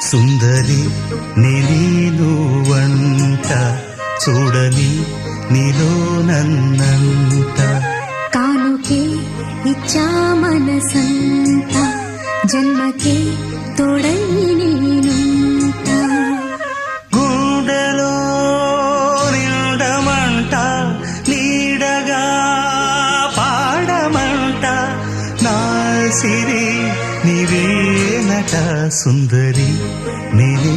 సుందరి నేను వంట చూడని నీలో నన్నంత కానుకే ఇచ్చా మనసంత జన్మకే తోడై నేనుంట గుండెలో నిండమంట నీడగా పాడమంట నా సిరి నీవేనట సుందరి నేనే